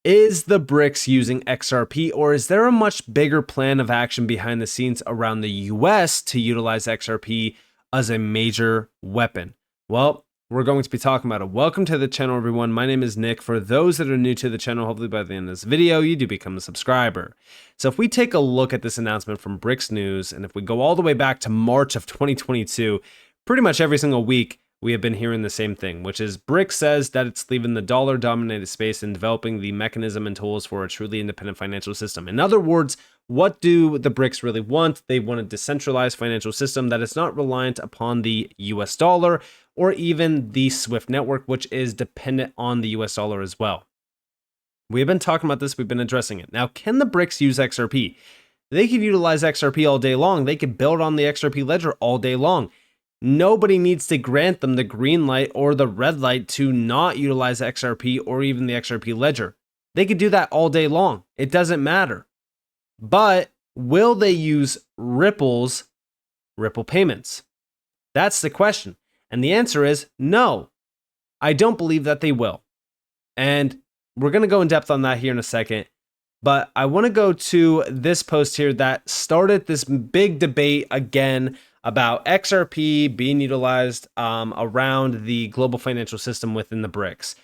Is the BRICS using XRP, or is there a much bigger plan of action behind the scenes around the US to utilize XRP as a major weapon? Well, we're going to be talking about it. Welcome to the channel, everyone. My name is Nick. For those that are new to the channel, hopefully by the end of this video, you do become a subscriber. So if we take a look at this announcement from BRICS News, and if we go all the way back to March of 2022, pretty much every single week, we have been hearing the same thing, which is BRICS says that it's leaving the dollar-dominated space and developing the mechanism and tools for a truly independent financial system. In other words, what do the BRICS really want? They want a decentralized financial system that is not reliant upon the US dollar or even the SWIFT network, which is dependent on the US dollar as well. We have been talking about this, we've been addressing it. Now, can the BRICS use XRP? They could utilize XRP all day long. They could build on the XRP ledger all day long. Nobody needs to grant them the green light or the red light to not utilize XRP or even the XRP ledger. They could do that all day long. It doesn't matter. But will they use Ripple payments? That's the question. And the answer is no. I don't believe that they will. And we're going to go in depth on that here in a second. But I want to go to this post here that started this big debate again about XRP being utilized around the global financial system within the BRICS.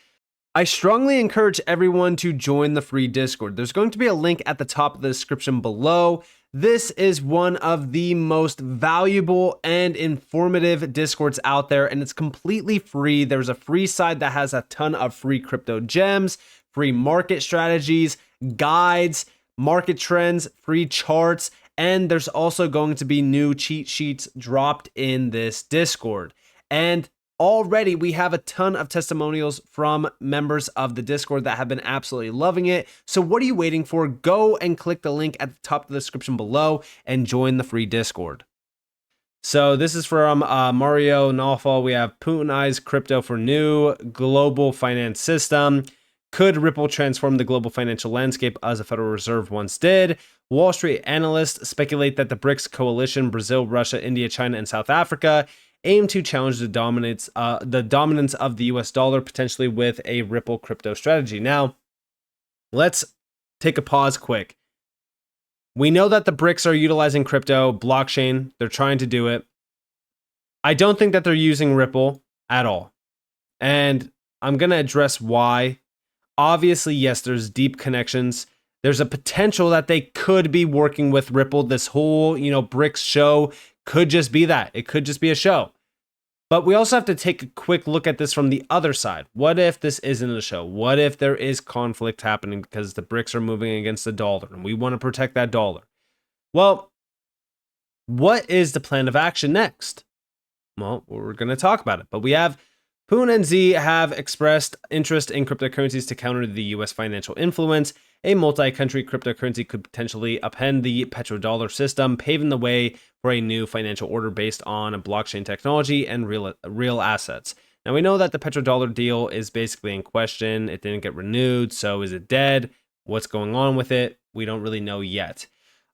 I strongly encourage everyone to join the free Discord. There's going to be a link at the top of the description below. This is one of the most valuable and informative Discords out there, and it's completely free. There's a free side that has a ton of free crypto gems, free market strategies, guides, market trends, free charts, and there's also going to be new cheat sheets dropped in this Discord. And already we have a ton of testimonials from members of the Discord that have been absolutely loving it. So what are you waiting for? Go and click the link at the top of the description below and join the free Discord. So this is from Mario Nawfal. We have Putin eyes crypto for new global finance system. Could Ripple transform the global financial landscape as the Federal Reserve once did? Wall Street analysts speculate that the BRICS coalition, Brazil, Russia, India, China, and South Africa, aim to challenge the dominance of the US dollar, potentially with a Ripple crypto strategy. Now, let's take a pause quick. We know that the BRICS are utilizing crypto, blockchain. They're trying to do it. I don't think that they're using Ripple at all. And I'm going to address why. Obviously, yes, there's deep connections. There's a potential that they could be working with Ripple. This whole, BRICS show could just be that. It could just be a show. But we also have to take a quick look at this from the other side. What if this isn't a show? What if there is conflict happening because the BRICS are moving against the dollar and we want to protect that dollar? Well, what is the plan of action next? Well, we're going to talk about it. But we have Putin and Xi have expressed interest in cryptocurrencies to counter the US financial influence. A multi-country cryptocurrency could potentially upend the petrodollar system, paving the way for a new financial order based on a blockchain technology and real assets. Now, we know that the petrodollar deal is basically in question. It didn't get renewed, so is it dead? What's going on with it? We don't really know yet.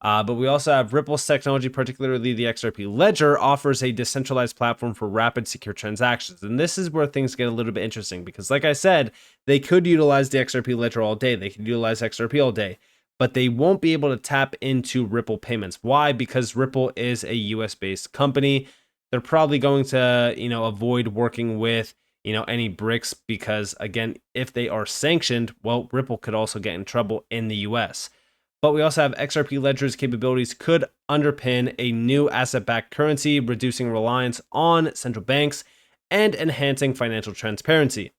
But we also have Ripple's technology, particularly the XRP Ledger, offers a decentralized platform for rapid, secure transactions. And this is where things get a little bit interesting because, like I said, they could utilize the XRP Ledger all day. They could utilize XRP all day, but they won't be able to tap into Ripple payments. Why? Because Ripple is a US-based company. They're probably going to, avoid working with, any BRICS because, again, if they are sanctioned, well, Ripple could also get in trouble in the US. But we also have XRP Ledger's capabilities could underpin a new asset-backed currency, reducing reliance on central banks and enhancing financial transparency.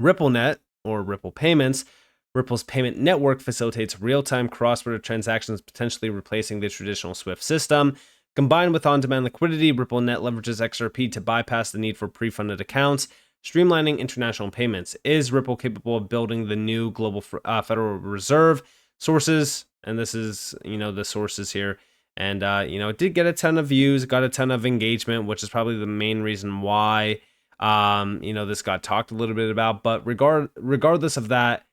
RippleNet, or Ripple Payments, Ripple's payment network facilitates real-time cross-border transactions, potentially replacing the traditional SWIFT system. Combined with on-demand liquidity, RippleNet leverages XRP to bypass the need for pre-funded accounts, streamlining international payments. Is Ripple capable of building the new global Federal Reserve? Sources, and this is, the sources here. And, it did get a ton of views, got a ton of engagement, which is probably the main reason why, this got talked a little bit about. But regardless of that,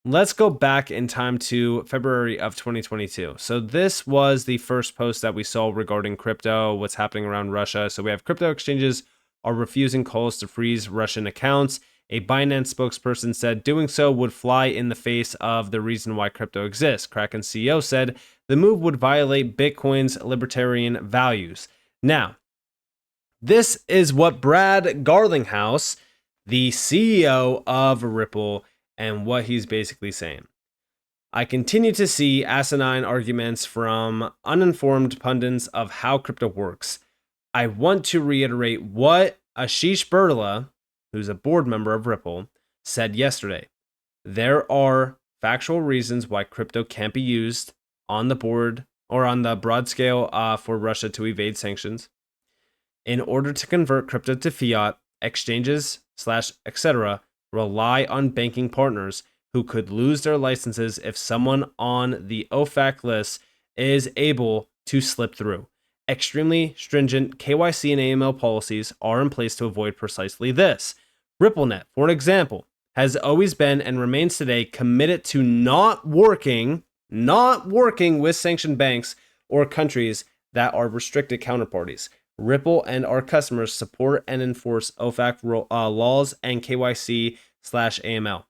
let's go back in time to February of 2022. So this was the first post that we saw regarding crypto, what's happening around Russia. So we have crypto exchanges are refusing calls to freeze Russian accounts. A Binance spokesperson said doing so would fly in the face of the reason why crypto exists. Kraken CEO said the move would violate Bitcoin's libertarian values. Now, this is what Brad Garlinghouse, the CEO of Ripple, and what he's basically saying. I continue to see asinine arguments from uninformed pundits of how crypto works. I want to reiterate what Ashish Berla, who's a board member of Ripple, said yesterday. There are factual reasons why crypto can't be used on the board or on the broad scale for Russia to evade sanctions. In order to convert crypto to fiat, exchanges / etc. rely on banking partners who could lose their licenses if someone on the OFAC list is able to slip through. Extremely stringent KYC and AML policies are in place to avoid precisely this. RippleNet, for an example, has always been and remains today committed to not working with sanctioned banks or countries that are restricted counterparties. Ripple and our customers support and enforce OFAC laws and KYC / AML.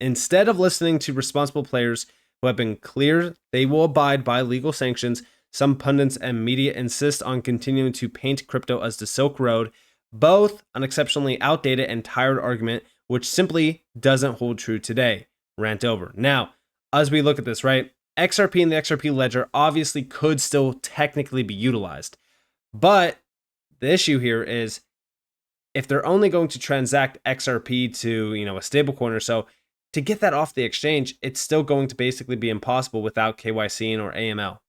Instead of listening to responsible players who have been clear they will abide by legal sanctions, some pundits and media insist on continuing to paint crypto as the Silk Road, both an exceptionally outdated and tired argument which simply doesn't hold true today. Rant over. Now, as we look at this, right, XRP and the XRP ledger obviously could still technically be utilized. But the issue here is if they're only going to transact XRP to, a stablecoin or so, to get that off the exchange, it's still going to basically be impossible without KYC or AML.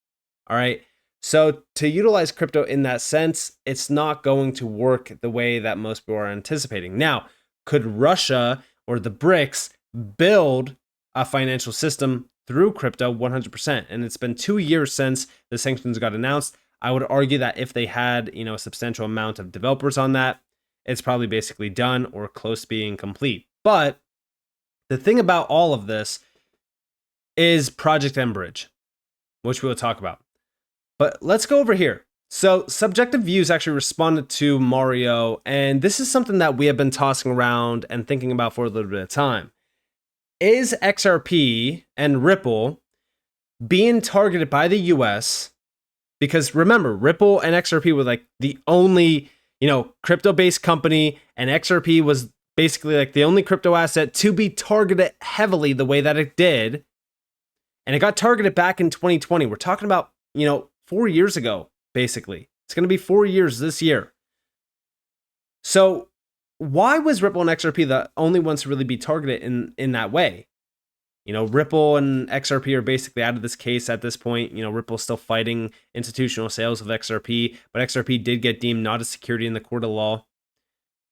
All right. So to utilize crypto in that sense, it's not going to work the way that most people are anticipating. Now, could Russia or the BRICS build a financial system through crypto? 100%. And it's been 2 years since the sanctions got announced. I would argue that if they had, a substantial amount of developers on that, it's probably basically done or close to being complete. But the thing about all of this is Project Enbridge, which we'll talk about. But let's go over here. So Subjective Views actually responded to Mario, and this is something that we have been tossing around and thinking about for a little bit of time. Is XRP and Ripple being targeted by the US? Because remember, Ripple and XRP were like the only, crypto-based company, and XRP was basically like the only crypto asset to be targeted heavily the way that it did. And it got targeted back in 2020. We're talking about, 4 years ago, basically. It's going to be 4 years this year. So why was Ripple and XRP the only ones to really be targeted in that way? Ripple and XRP are basically out of this case at this point. Ripple's still fighting institutional sales of XRP, but XRP did get deemed not a security in the court of law.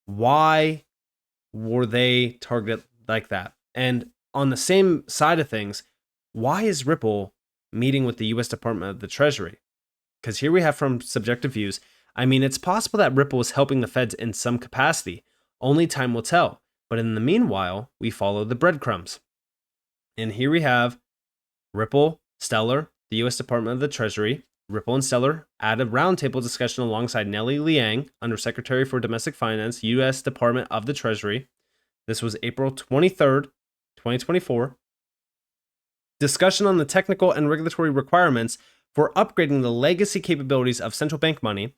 Why were they targeted like that? And on the same side of things, why is Ripple meeting with the US Department of the Treasury? Because here we have from Subjective Views, it's possible that Ripple is helping the feds in some capacity. Only time will tell. But in the meanwhile, we follow the breadcrumbs. And here we have Ripple, Stellar, the US Department of the Treasury. Ripple and Stellar at a roundtable discussion alongside Nellie Liang, Undersecretary for Domestic Finance, US Department of the Treasury. This was April 23rd, 2024. Discussion on the technical and regulatory requirements for upgrading the legacy capabilities of central bank money,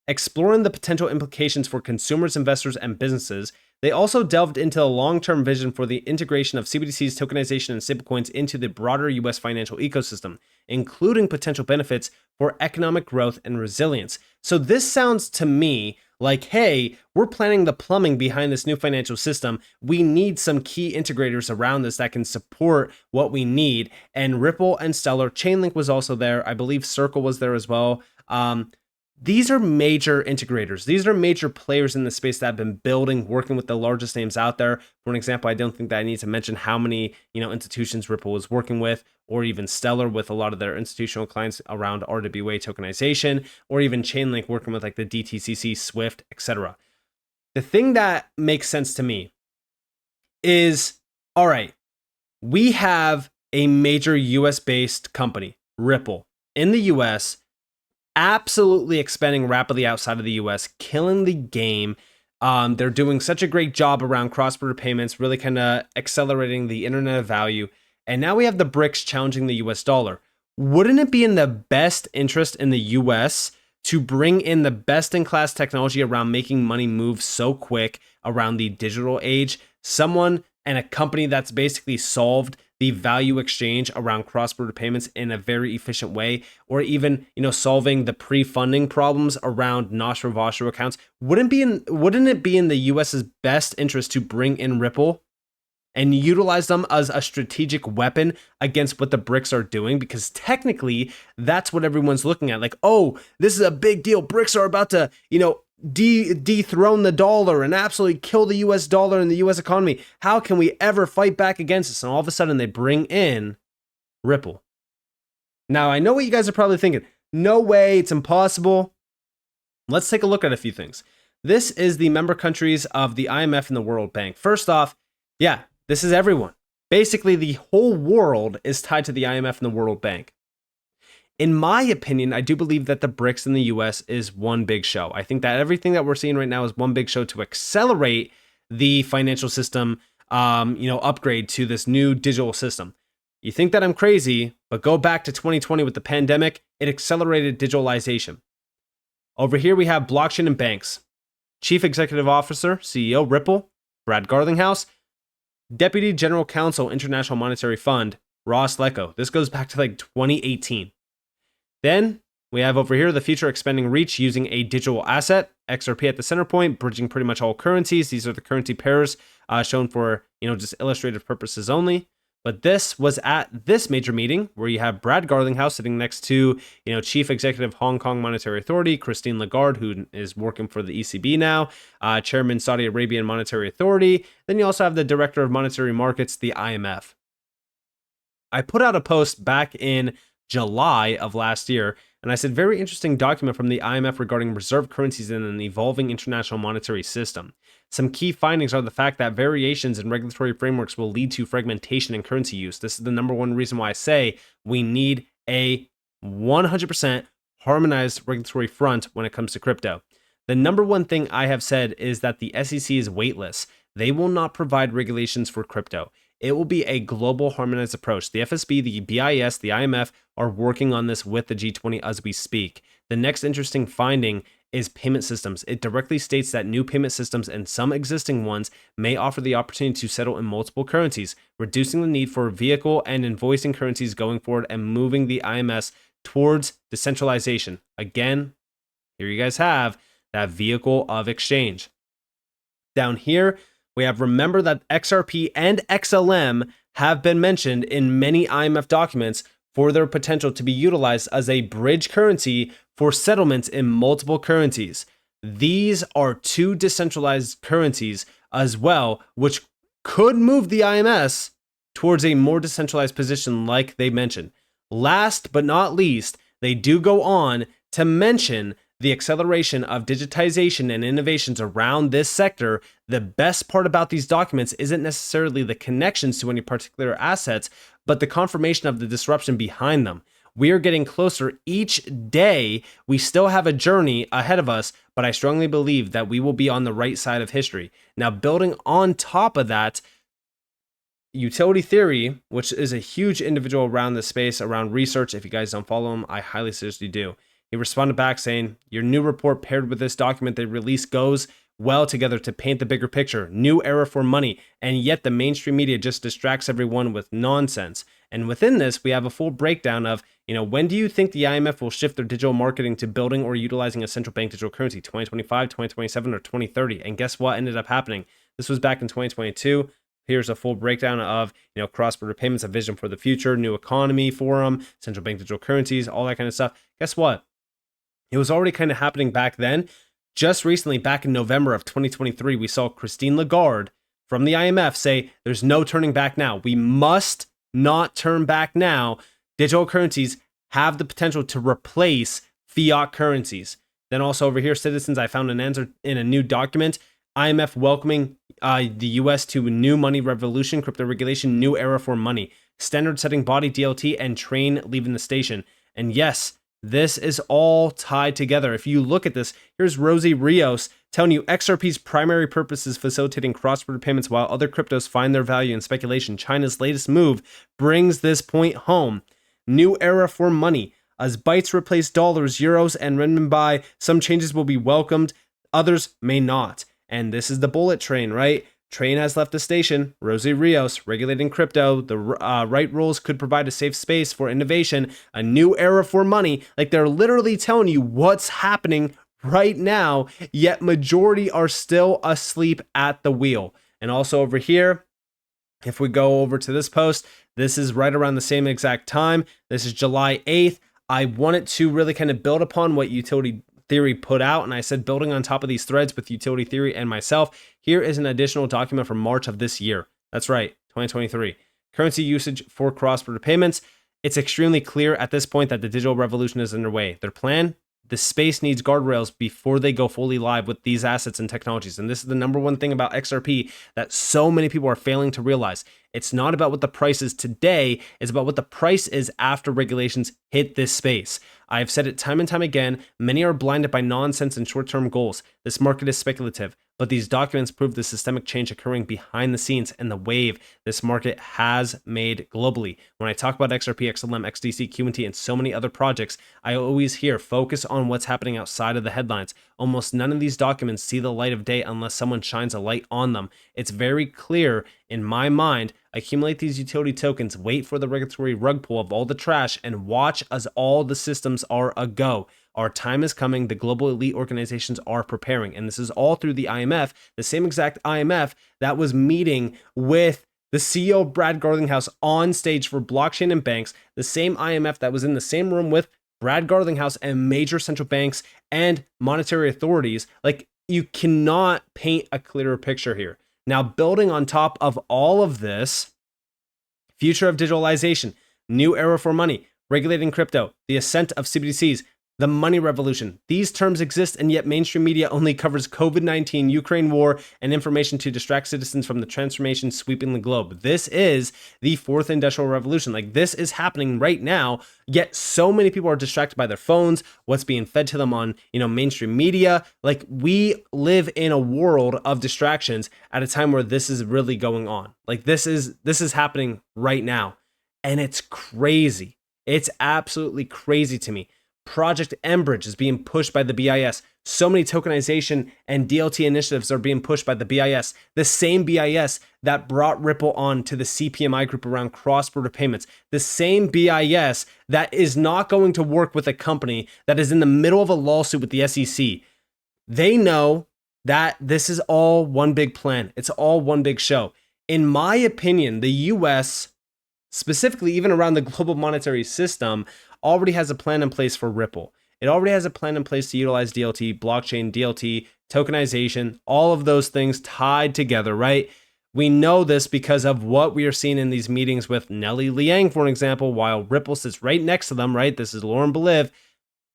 exploring the potential implications for consumers, investors, and businesses. They also delved into the long-term vision for the integration of CBDCs, tokenization, and stablecoins into the broader US financial ecosystem, including potential benefits for economic growth and resilience. So this sounds to me like, hey, we're planning the plumbing behind this new financial system. We need some key integrators around this that can support what we need. And Ripple and Stellar, Chainlink was also there. I believe Circle was there as well. These are major integrators. These are major players in the space that have been building, working with the largest names out there. For an example, I don't think that I need to mention how many, institutions Ripple was working with, or even Stellar with a lot of their institutional clients around RWA tokenization, or even Chainlink working with like the DTCC, Swift, etc. The thing that makes sense to me is, all right, we have a major US-based company, Ripple, in the US, absolutely expanding rapidly outside of the US, killing the game, They're doing such a great job around cross-border payments, really kind of accelerating the internet of value. And now we have the BRICS challenging the US dollar. Wouldn't it be in the best interest in the US to bring in the best-in-class technology around making money move so quick around the digital age? Someone and a company that's basically solved the value exchange around cross-border payments in a very efficient way, or even, solving the pre-funding problems around Nostro Vostro accounts. Wouldn't it be in the US's best interest to bring in Ripple and utilize them as a strategic weapon against what the BRICS are doing? Because technically, that's what everyone's looking at. Like, oh, this is a big deal. BRICS are about to, dethrone the dollar and absolutely kill the US dollar and the US economy. How can we ever fight back against this? And all of a sudden, they bring in Ripple. Now, I know what you guys are probably thinking. No way, it's impossible. Let's take a look at a few things. This is the member countries of the IMF and the World Bank. First off, yeah, this is everyone. Basically, the whole world is tied to the IMF and the World Bank. In my opinion, I do believe that the BRICS in the US is one big show. I think that everything that we're seeing right now is one big show to accelerate the financial system, upgrade to this new digital system. You think that I'm crazy, but go back to 2020 with the pandemic, it accelerated digitalization. Over here, we have blockchain and banks. Chief Executive Officer, CEO, Ripple, Brad Garlinghouse. Deputy General Counsel, International Monetary Fund, Ross Lecco. This goes back to 2018. Then we have over here the future expanding reach using a digital asset, XRP at the center point, bridging pretty much all currencies. These are the currency pairs shown for, just illustrative purposes only. But this was at this major meeting where you have Brad Garlinghouse sitting next to, Chief Executive Hong Kong Monetary Authority, Christine Lagarde, who is working for the ECB now, Chairman Saudi Arabian Monetary Authority. Then you also have the Director of Monetary Markets, the IMF. I put out a post back in July of last year, and I said, very interesting document from the IMF regarding reserve currencies in an evolving international monetary system. Some key findings are the fact that variations in regulatory frameworks will lead to fragmentation in currency use. This is the number one reason why I say we need a 100% harmonized regulatory front when it comes to crypto. The number one thing I have said is that the SEC is weightless. They will not provide regulations for crypto. It will be a global harmonized approach. The FSB, the BIS, the IMF are working on this with the G20 as we speak. The next interesting finding is payment systems. It directly states that new payment systems and some existing ones may offer the opportunity to settle in multiple currencies, reducing the need for vehicle and invoicing currencies going forward and moving the IMS towards decentralization. Again, here you guys have that vehicle of exchange. Down here, we have remember that XRP and XLM have been mentioned in many IMF documents for their potential to be utilized as a bridge currency for settlements in multiple currencies. These are two decentralized currencies as well, which could move the IMS towards a more decentralized position like they mentioned. Last but not least, they do go on to mention the acceleration of digitization and innovations around this sector. The best part about these documents isn't necessarily the connections to any particular assets, but the confirmation of the disruption behind them. We are getting closer each day. We still have a journey ahead of us, but I strongly believe that we will be on the right side of history. Now, building on top of that, Utility Theory, which is a huge individual around this space, around research. If you guys don't follow him, I highly suggest you do. He responded back saying, your new report paired with this document they released goes well together to paint the bigger picture. New era for money, and yet the mainstream media just distracts everyone with nonsense. And within this, we have a full breakdown of, when do you think the IMF will shift their digital marketing to building or utilizing a central bank digital currency? 2025, 2027, or 2030? And guess what ended up happening? This was back in 2022. Here's a full breakdown of, cross-border payments, a vision for the future, new economy forum, central bank digital currencies, all that kind of stuff. Guess what? It was already kind of happening back then. Just recently, back in November of 2023, we saw Christine Lagarde from the IMF say, there's no turning back now. We must not turn back now. Digital currencies have the potential to replace fiat currencies. Then also over here, citizens, I found an answer in a new document. IMF welcoming the US to a new money revolution, crypto regulation, new era for money, standard setting body DLT, and train leaving the station. And yes, This is all tied together. If you look at this, here's Rosie Rios telling you XRP's primary purpose is facilitating cross-border payments while other cryptos find their value in speculation. China's latest move brings this point home. New era for money. As bytes replace dollars, euros, and renminbi, some changes will be welcomed, others may not. And this is the bullet train, right? Train has left the station. Rosie Rios, regulating crypto. The right rules could provide a safe space for innovation, a new era for money. Like, they're literally telling you what's happening right now, yet majority are still asleep at the wheel. And also over here, if we go over to this post, this is right around the same exact time. This is July 8th. I wanted to really kind of build upon what Utility Theory put out, and I said building on top of these threads with Utility Theory and myself, here is an additional document from March of this year. That's right, 2023. Currency usage for cross-border payments. It's extremely clear at this point that the digital revolution is underway. Their plan? The space needs guardrails before they go fully live with these assets and technologies. And this is the number one thing about XRP that so many people are failing to realize. It's not about what the price is today, it's about what the price is after regulations hit this space. I've said it time and time again, many are blinded by nonsense and short-term goals. This market is speculative, but these documents prove the systemic change occurring behind the scenes and the wave this market has made globally. When I talk about XRP, XLM, XDC, QNT, and so many other projects, I always hear focus on what's happening outside of the headlines. Almost none of these documents see the light of day unless someone shines a light on them. It's very clear in my mind. Accumulate these utility tokens, wait for the regulatory rug pull of all the trash, and watch as all the systems are a go. Our time is coming. The global elite organizations are preparing. And this is all through the IMF, the same exact IMF that was meeting with the CEO, Brad Garlinghouse, on stage for blockchain and banks, the same IMF that was in the same room with Brad Garlinghouse and major central banks and monetary authorities. Like, you cannot paint a clearer picture here. Now, building on top of all of this, future of digitalization, new era for money, regulating crypto, the ascent of CBDCs, the money revolution. These terms exist, and yet mainstream media only covers COVID-19, Ukraine war, and information to distract citizens from the transformation sweeping the globe. This is the fourth industrial revolution. Like, this is happening right now, yet so many people are distracted by their phones, what's being fed to them on, mainstream media. Like, we live in a world of distractions at a time where this is really going on. Like, this is happening right now, and it's crazy. It's absolutely crazy to me. Project Enbridge is being pushed by the BIS. So many tokenization and DLT initiatives are being pushed by the BIS. The same BIS that brought Ripple on to the CPMI group around cross-border payments. The same BIS that is not going to work with a company that is in the middle of a lawsuit with the SEC. They know that this is all one big plan. It's all one big show. In my opinion, the US, specifically even around the global monetary system, already has a plan in place for Ripple. It already has a plan in place to utilize DLT, blockchain, DLT, tokenization, all of those things tied together, right? We know this because of what we are seeing in these meetings with Nelly Liang, for example, while Ripple sits right next to them, right? This is Lauren Beliv.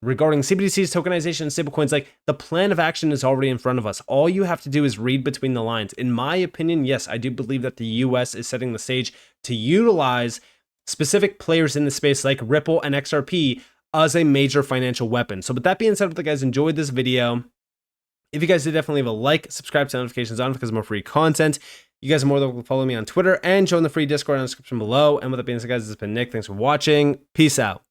Regarding CBDCs, tokenization, and stablecoins, like, the plan of action is already in front of us. All you have to do is read between the lines. In my opinion, yes, I do believe that the US is setting the stage to utilize specific players in the space like Ripple and XRP as a major financial weapon. So with that being said, if you guys enjoyed this video, if you guys did, definitely leave a like, subscribe to notifications on because more free content. You guys are more than welcome to follow me on Twitter and join the free Discord in the description below. And with that being said, guys, this has been Nick. Thanks for watching. Peace out.